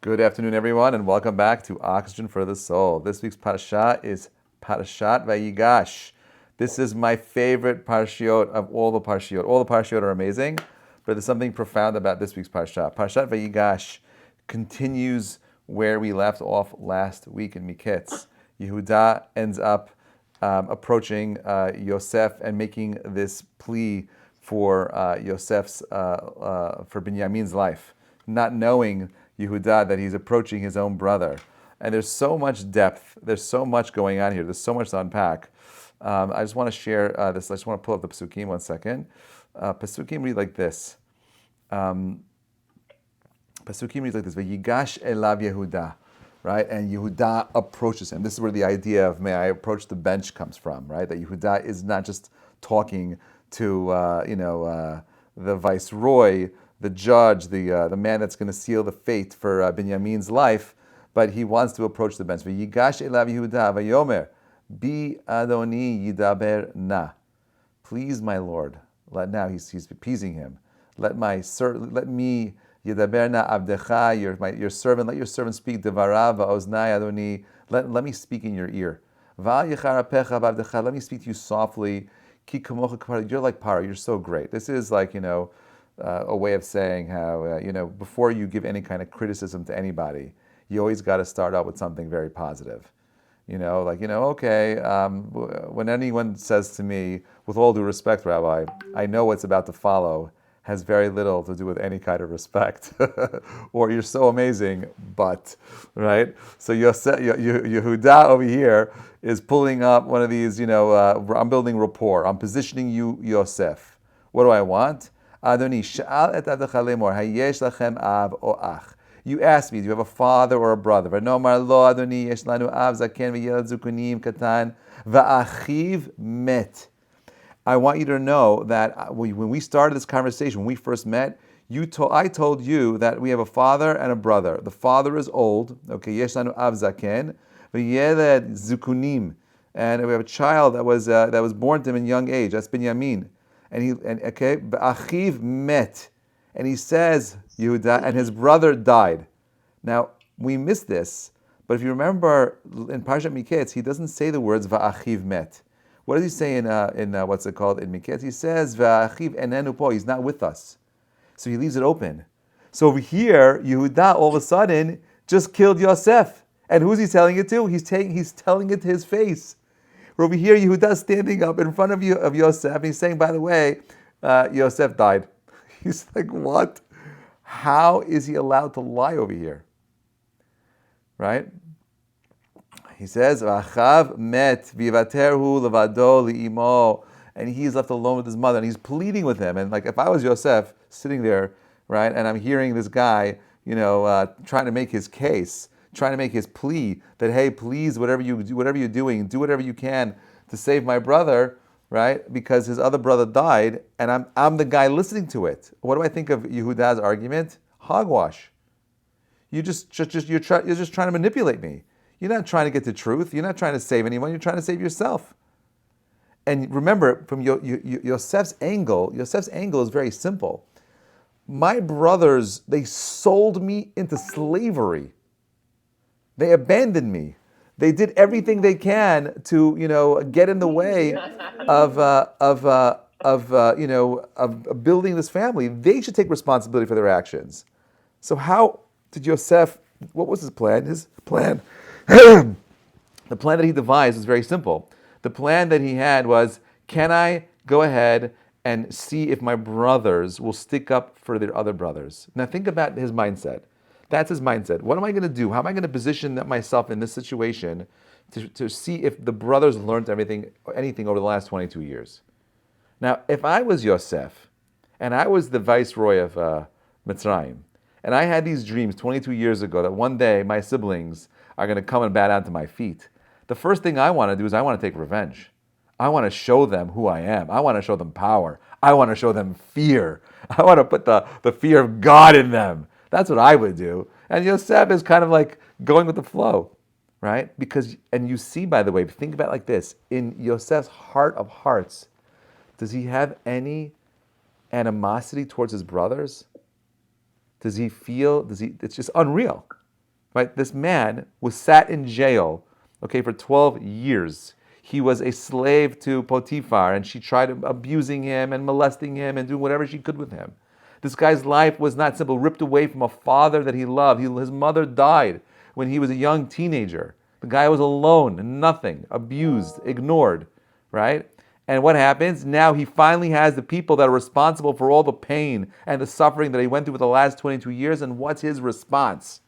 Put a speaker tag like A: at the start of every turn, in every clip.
A: Good afternoon, everyone, and welcome back to Oxygen for the Soul. This week's parasha is Perashat Vayigash. This is my favorite parashiot of all the parashiot. All the parashiot are amazing, but there's something profound about this week's parasha. Perashat Vayigash continues where we left off last week in Miketz. Yehuda ends up approaching Yosef and making this plea for Yosef's, for Binyamin's life, not knowing Yehuda that he's approaching his own brother. And there's so much depth, there's so much going on here, there's so much to unpack. I just want to share this, I just want to pull up the Pesukim 1 second. Pesukim read like this. Pesukim reads like this, Vayigash elav Yehuda, right? And Yehuda approaches him. This is where the idea of may I approach the bench comes from, right? That Yehuda is not just talking to, the viceroy, the judge, the man that's going to seal the fate for Binyamin's life, but he wants to approach the bench. Vayigash elav Yehuda vayomer bi Adoni yidaber na. Please, my Lord, he's appeasing him. Let me yidaber na avdecha, your servant. Let your servant speak devarav va'oznai Adoni. Let me speak in your ear. Va'al yecharapecha v'avdecha. Let me speak to you softly. Ki kamocha k'para. You're like Paro. You're so great. This is like a way of saying how, before you give any kind of criticism to anybody, you always got to start out with something very positive. When anyone says to me, with all due respect, Rabbi, I know what's about to follow has very little to do with any kind of respect. Or you're so amazing, but, right? So Yehuda over here is pulling up one of these, I'm building rapport. I'm positioning you, Yosef. What do I want? Adoni, sha'al et avdecha lemor, hayesh lachem av o ach. You asked me, do you have a father or a brother? V'nomar lo, Adoni, yesh lanu av zaken v'yelad zukunim katan v'achiv met. I want you to know that when we started this conversation, when we first met, I told you that we have a father and a brother. The father is old, okay, yesh lanu av zaken v'yelad zukunim, and we have a child that was born to him in young age. That's Binyamin. Achiv met, and he says Yehuda, and his brother died. Now we missed this, but if you remember in Parashat Miketz, he doesn't say the words va'achiv met. What does he say in what's it called in Miketz? He says va'achiv enenu po. He's not with us, so he leaves it open. So over here, Yehuda all of a sudden just killed Yosef, and who's he telling it to? He's telling it to his face. Over here, Yehuda standing up in front of Yosef, and he's saying, by the way, Yosef died. He's like, what? How is he allowed to lie over here? Right? He says, Achav met vivaterhu levado li'imo, and he's left alone with his mother, and he's pleading with him. And like, if I was Yosef sitting there, right, and I'm hearing this guy, trying to make his case, trying to make his plea that, hey, please, whatever you're doing, do whatever you can to save my brother, right? Because his other brother died, and I'm the guy listening to it. What do I think of Yehuda's argument? Hogwash. You're just trying to manipulate me. You're not trying to get the truth. You're not trying to save anyone. You're trying to save yourself. And remember, from Yosef's angle is very simple. My brothers, they sold me into slavery. They abandoned me. They did everything they can to, get in the way of building this family. They should take responsibility for their actions. So how did Yosef? What was his plan? His plan, the plan that he devised was very simple. The plan that he had was: can I go ahead and see if my brothers will stick up for their other brothers? Now think about his mindset. That's his mindset. What am I going to do? How am I going to position myself in this situation to see if the brothers learned anything over the last 22 years? Now, if I was Yosef, and I was the viceroy of Mitzrayim, and I had these dreams 22 years ago that one day my siblings are going to come and bow down to my feet, the first thing I want to do is I want to take revenge. I want to show them who I am. I want to show them power. I want to show them fear. I want to put the fear of God in them. That's what I would do. And Yosef is kind of like going with the flow, right? And you see, by the way, think about it like this. In Yosef's heart of hearts, does he have any animosity towards his brothers? It's just unreal. Right? This man was sat in jail, okay, for 12 years. He was a slave to Potiphar, and she tried abusing him and molesting him and doing whatever she could with him. This guy's life was not simple, ripped away from a father that he loved. His mother died when he was a young teenager. The guy was alone, nothing, abused, ignored, right? And what happens? Now he finally has the people that are responsible for all the pain and the suffering that he went through for the last 22 years. And what's his response?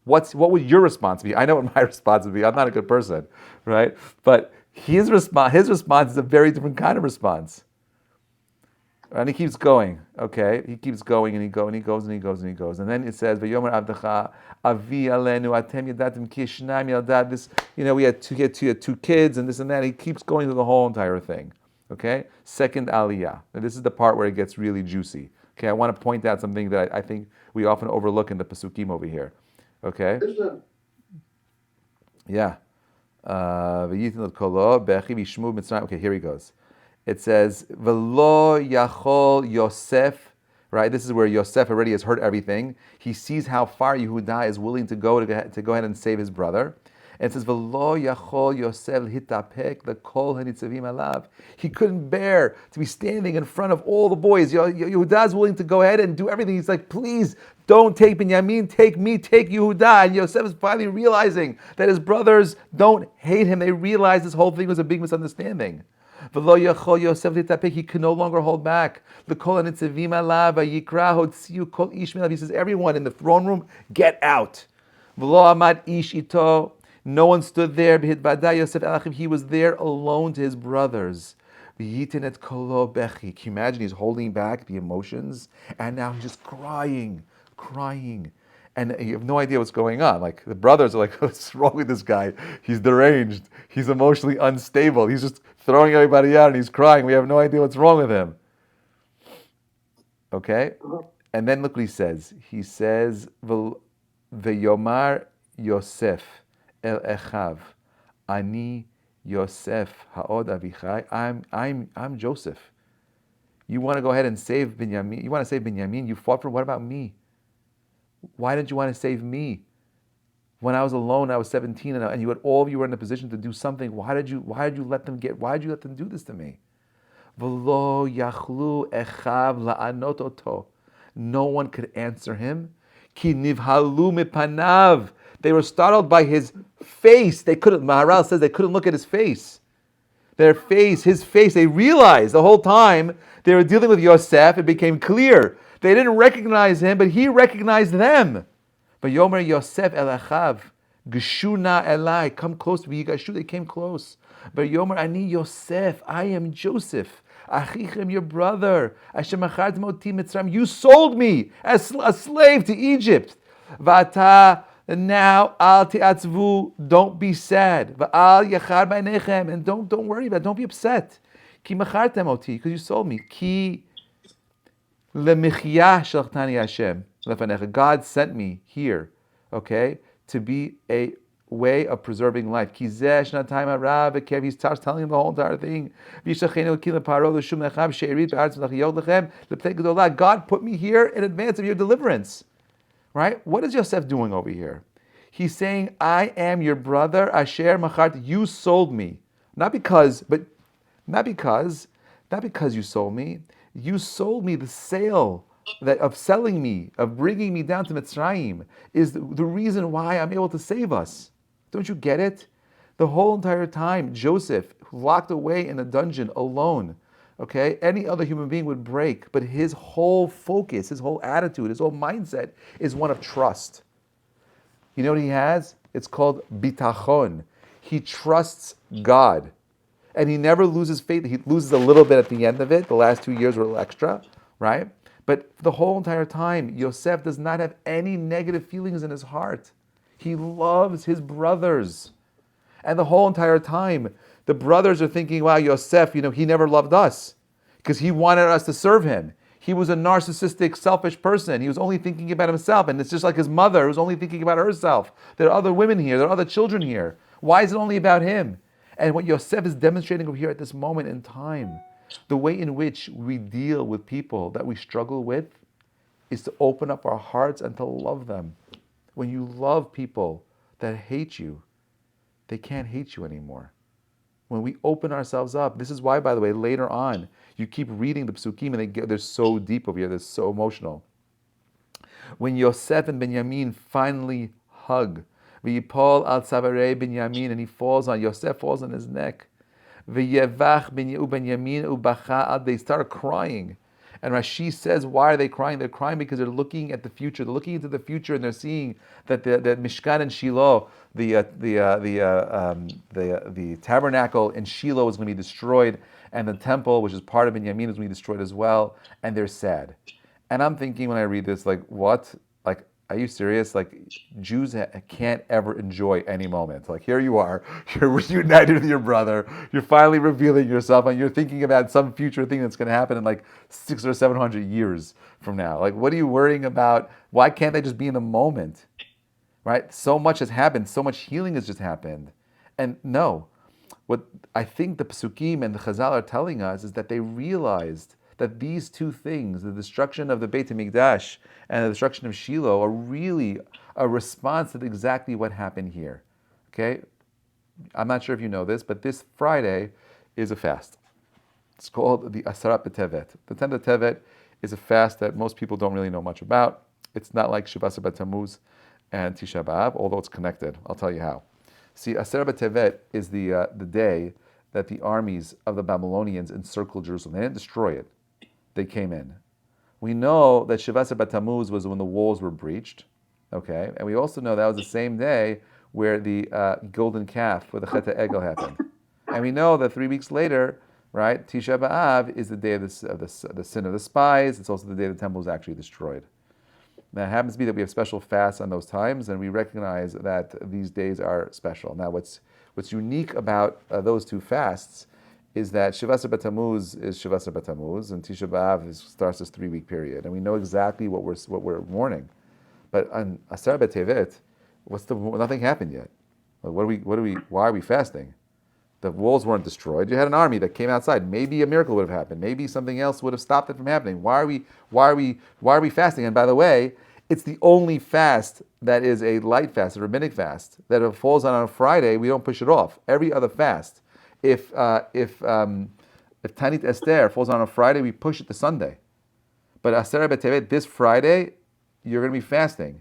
A: What would your response be? I know what my response would be. I'm not a good person, right? But his response is a very different kind of response. And he keeps going, okay? He keeps going and he goes and he goes and he goes and he goes. And then it says, "V'yomer avdecha avi alenu atem yadatim ki yishnayim yaldad." This, we had two kids and this and that. He keeps going through the whole entire thing, okay? Second aliyah. And this is the part where it gets really juicy. Okay, I want to point out something that I think we often overlook in the Pesukim over here. Okay? Yeah. Okay, here he goes. It says, "V'lo yachol Yosef," right? This is where Yosef already has heard everything. He sees how far Yehuda is willing to go ahead and save his brother. And it says, "V'lo yachol Yosef hitapek lekol hanitzavim alav." He couldn't bear to be standing in front of all the boys. Yehuda is willing to go ahead and do everything. He's like, "Please don't take Binyamin, take me, take Yehuda." And Yosef is finally realizing that his brothers don't hate him. They realize this whole thing was a big misunderstanding. He could no longer hold back. He says, "Everyone in the throne room, get out." No one stood there. He was there alone to his brothers. Can you imagine? He's holding back the emotions, and now he's just crying. And you have no idea what's going on. Like, the brothers are like, "What's wrong with this guy? He's deranged. He's emotionally unstable. He's just throwing everybody out and he's crying. We have no idea what's wrong with him." Okay? And then look what he says. He says, "V'yomar Yosef el echav, ani Yosef ha'od avichai." I'm Joseph. You want to go ahead and save Binyamin? You want to save Binyamin? You fought for. What about me? Why didn't you want to save me? When I was alone, I was 17, and all of you were in a position to do something. Why did you let them do this to me? V'lo yachlu echav la'anot oto. No one could answer him. Ki nivhalu mipanav. They were startled by his face. Maharal says they couldn't look at his face. His face, they realized the whole time they were dealing with Yosef, it became clear. They didn't recognize him, but he recognized them. But Yomer Yosef el achav, Geshuna elai, come close. Vayigashu, they came close. But Yomer ani Yosef, I am Joseph. Achichem, your brother. Asher machartem oti Mitzrayim, you sold me as a slave to Egypt. Vata, now al tiatzvu, don't be sad. Va'al yachar b'nechem, and don't worry about it. Don't be upset. Ki machartem oti, because you sold me. Ki Lemichya shalchtani Hashem lefanecha. God sent me here, okay, to be a way of preserving life. He's telling him the whole entire thing. God put me here in advance of your deliverance. Right? What is Yosef doing over here? He's saying, "I am your brother, Asher Machart. You sold me, not because you sold me. You sold me. The sale of selling me, of bringing me down to Mitzrayim, is the reason why I'm able to save us. Don't you get it? The whole entire time, Joseph, locked away in a dungeon alone, okay? Any other human being would break, but his whole focus, his whole attitude, his whole mindset is one of trust. You know what he has? It's called bitachon. He trusts God. And he never loses faith. He loses a little bit at the end of it. The last 2 years were a little extra, right? But the whole entire time, Yosef does not have any negative feelings in his heart. He loves his brothers. And the whole entire time, the brothers are thinking, "Wow, Yosef, he never loved us because he wanted us to serve him. He was a narcissistic, selfish person. He was only thinking about himself." And it's just like his mother who was only thinking about herself. There are other women here. There are other children here. Why is it only about him? And what Yosef is demonstrating over here at this moment in time, the way in which we deal with people that we struggle with, is to open up our hearts and to love them. When you love people that hate you, they can't hate you anymore. When we open ourselves up, this is why, by the way, later on, you keep reading the psukim and they're so deep over here, they're so emotional. When Yosef and Benjamin finally hug, V'yipol al tzavarei Benjamin, and he falls on, Yosef falls on his neck. V'yevach Benjamin ubacha ad, they start crying. And Rashi says, why are they crying? They're crying because they're looking at the future. They're looking into the future, and they're seeing that the Mishkan and Shiloh, the tabernacle in Shiloh is going to be destroyed, and the temple, which is part of Binyamin, is going to be destroyed as well. And they're sad. And I'm thinking when I read this, like, what? Like, are you serious? Like, Jews can't ever enjoy any moment. Like, here you are, you're reunited with your brother, you're finally revealing yourself, and you're thinking about some future thing that's going to happen in like 600 or 700 years from now. Like, what are you worrying about? Why can't they just be in the moment? Right? So much has happened, so much healing has just happened. And no, what I think the Psukim and the Chazal are telling us is that they realized that these two things, the destruction of the Beit HaMikdash and the destruction of Shiloh, are really a response to exactly what happened here. Okay? I'm not sure if you know this, but this Friday is a fast. It's called the Asarat B'Tevet. The 10th of Tevet is a fast that most people don't really know much about. It's not like Shavasar B'Tammuz and Tisha B'Av, although it's connected. I'll tell you how. See, Asarat B'Tevet is the day that the armies of the Babylonians encircled Jerusalem. They didn't destroy it. They came in. We know that Shavasar B'Tammuz was when the walls were breached, okay? And we also know that was the same day where the golden calf, where the Chet HaEgel happened. And we know that 3 weeks later, right, Tisha B'Av is the day of the sin of the spies. It's also the day the temple was actually destroyed. Now, it happens to be that we have special fasts on those times, and we recognize that these days are special. Now, what's unique about those two fasts is that Shavasar B'Tammuz is Shavasar B'Tammuz, and Tisha B'Av starts this 3-week period, and we know exactly what we're mourning. But on Asar B'Tevet, nothing happened yet. Like, why are we fasting? The walls weren't destroyed. You had an army that came outside. Maybe a miracle would have happened. Maybe something else would have stopped it from happening. Why are we fasting? And by the way, it's the only fast that is a light fast, a rabbinic fast, that if it falls on a Friday, we don't push it off. Every other fast, if Tanit Esther falls on a Friday, we push it to Sunday. But Aseret B'Tevet, this Friday, you're going to be fasting.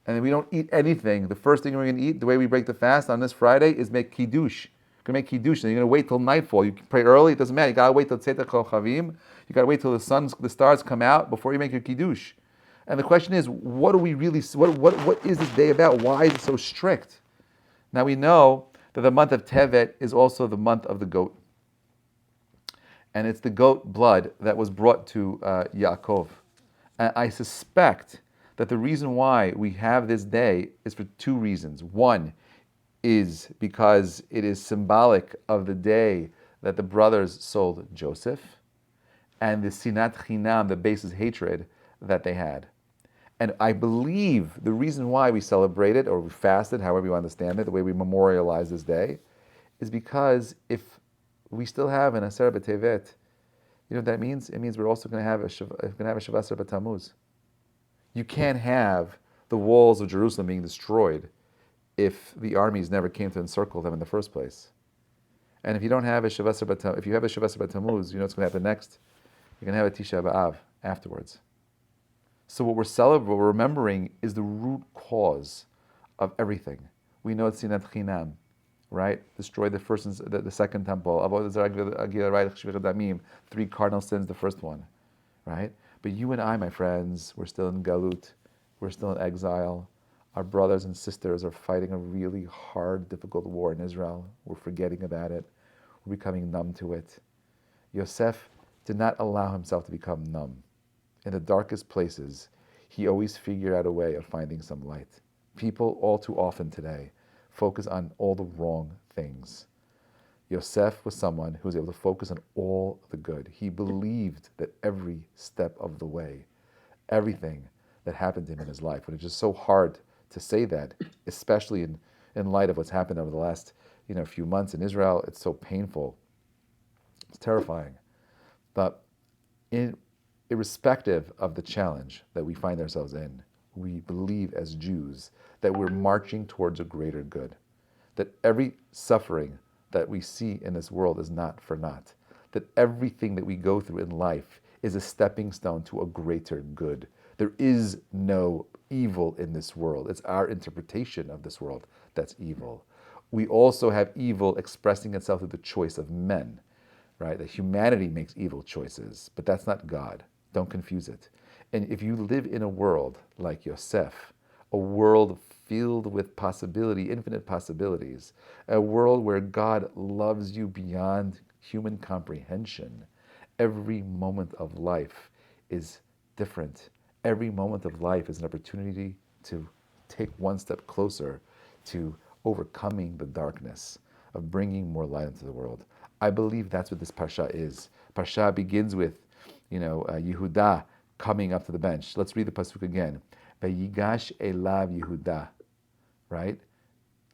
A: And then we don't eat anything. The first thing we're going to eat, the way we break the fast on this Friday, is make Kiddush. You're going to make Kiddush, and you're going to wait till nightfall. You can pray early, it doesn't matter. You got to wait till Tzeitzach Kochavim. You got to wait till the stars come out before you make your Kiddush. And the question is, what is this day about? Why is it so strict? Now we know that the month of Tevet is also the month of the goat. And it's the goat blood that was brought to Yaakov. And I suspect that the reason why we have this day is for two reasons. One is because it is symbolic of the day that the brothers sold Joseph, and the sinat chinam, the basis hatred that they had. And I believe the reason why we celebrate it, or we fast it, however you understand it, the way we memorialize this day, is because if we still have an Aseret B'Tevet, you know what that means? It means we're also going to have a Shavasar B'Tammuz. You can't have the walls of Jerusalem being destroyed if the armies never came to encircle them in the first place. And if you don't have a Shavasar B'Tammuz, if you have a Shavasar B'Tammuz, you know what's going to happen next? You're going to have a Tisha B'Av afterwards. So what we're remembering is the root cause of everything. We know it's Sinat Chinam, right? Destroyed the second temple. 3 cardinal sins, the first one, right? But you and I, my friends, we're still in Galut. We're still in exile. Our brothers and sisters are fighting a really hard, difficult war in Israel. We're forgetting about it. We're becoming numb to it. Yosef did not allow himself to become numb. In the darkest places, he always figured out a way of finding some light. People all too often today focus on all the wrong things. Yosef was someone who was able to focus on all the good. He believed that every step of the way, everything that happened to him in his life, and it's just so hard to say that, especially in light of what's happened over the last few months in Israel. It's so painful. It's terrifying. But irrespective of the challenge that we find ourselves in, we believe as Jews that we're marching towards a greater good, that every suffering that we see in this world is not for naught, that everything that we go through in life is a stepping stone to a greater good. There is no evil in this world. It's our interpretation of this world that's evil. We also have evil expressing itself through the choice of men, right? That humanity makes evil choices, but that's not God. Don't confuse it. And if you live in a world like Yosef, a world filled with possibility, infinite possibilities, a world where God loves you beyond human comprehension, every moment of life is different. Every moment of life is an opportunity to take one step closer to overcoming the darkness, of bringing more light into the world. I believe that's what this parsha is. Parsha begins with, Yehuda coming up to the bench. Let's read the pasuk again. Vayigash elav Yehuda, right?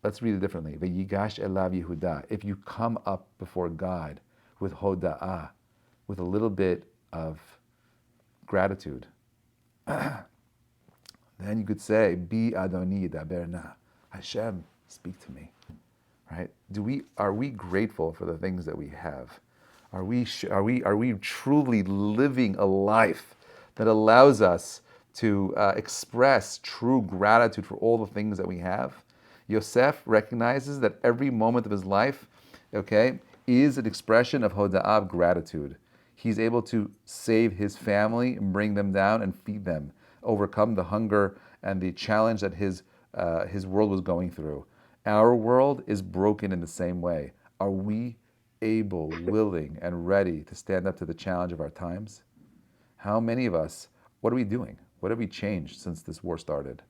A: Let's read it differently. Vayigash elav Yehuda. If you come up before God with hoda'ah, with a little bit of gratitude, then you could say, Bi Adoni daberna, Hashem, speak to me. Right? Are we grateful for the things that we have? Are we truly living a life that allows us to express true gratitude for all the things that we have? Yosef recognizes that every moment of his life, is an expression of hoda'ah, gratitude. He's able to save his family and bring them down and feed them, overcome the hunger and the challenge that his world was going through. Our world is broken in the same way. Are we able, willing, and ready to stand up to the challenge of our times? How many of us, what are we doing? What have we changed since this war started?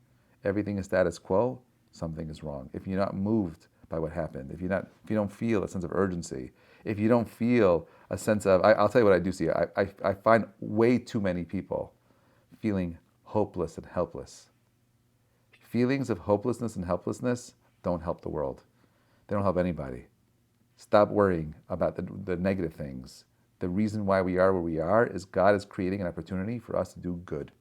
A: Everything is status quo, something is wrong. If you're not moved by what happened, if you don't feel a sense of urgency, if you don't feel a sense of, I'll tell you what I do see. I find way too many people feeling hopeless and helpless. Feelings of hopelessness and helplessness don't help the world. They don't help anybody. Stop worrying about the negative things. The reason why we are where we are is God is creating an opportunity for us to do good.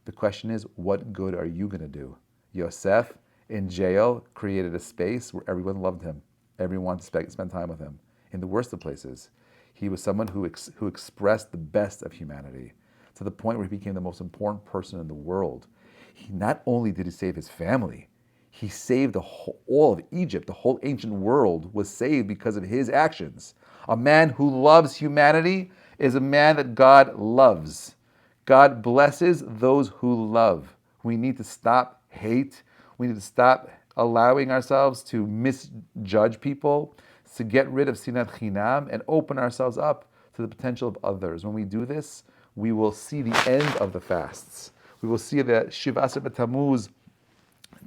A: The question is, what good are you going to do? Yosef, in jail, created a space where everyone loved him. Everyone wanted to spend time with him. In the worst of places, he was someone who expressed the best of humanity, to the point where he became the most important person in the world. He not only did he save his family, he saved all of Egypt. The whole ancient world was saved because of his actions. A man who loves humanity is a man that God loves. God blesses those who love. We need to stop hate. We need to stop allowing ourselves to misjudge people, to get rid of sinat chinam and open ourselves up to the potential of others. When we do this, we will see the end of the fasts. We will see that Shiv Asar B'Tammuz,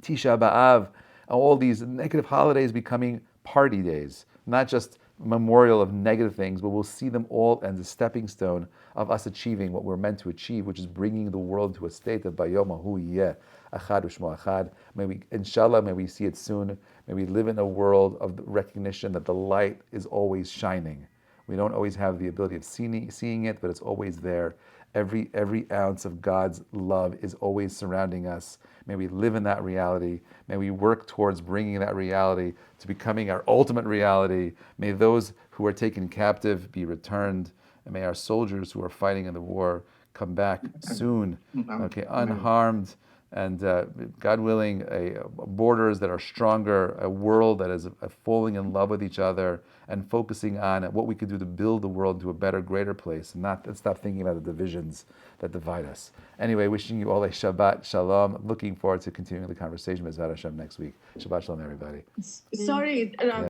A: Tisha B'Av, all these negative holidays becoming party days, not just memorial of negative things, but we'll see them all as a stepping stone of us achieving what we're meant to achieve, which is bringing the world to a state of Bayom Hu Yeh Achad U'Shmo Achad. May we see it soon. May we live in a world of the recognition that the light is always shining. We don't always have the ability of seeing it, but it's always there. Every ounce of God's love is always surrounding us. May we live in that reality. May we work towards bringing that reality to becoming our ultimate reality. May those who are taken captive be returned. And may our soldiers who are fighting in the war come back soon, unharmed. And God willing, borders that are stronger, a world that is falling in love with each other and focusing on what we could do to build the world to a better, greater place, and not stop thinking about the divisions that divide us. Anyway, wishing you all a Shabbat Shalom. Looking forward to continuing the conversation with Zara Hashem next week. Shabbat Shalom, everybody.
B: Sorry,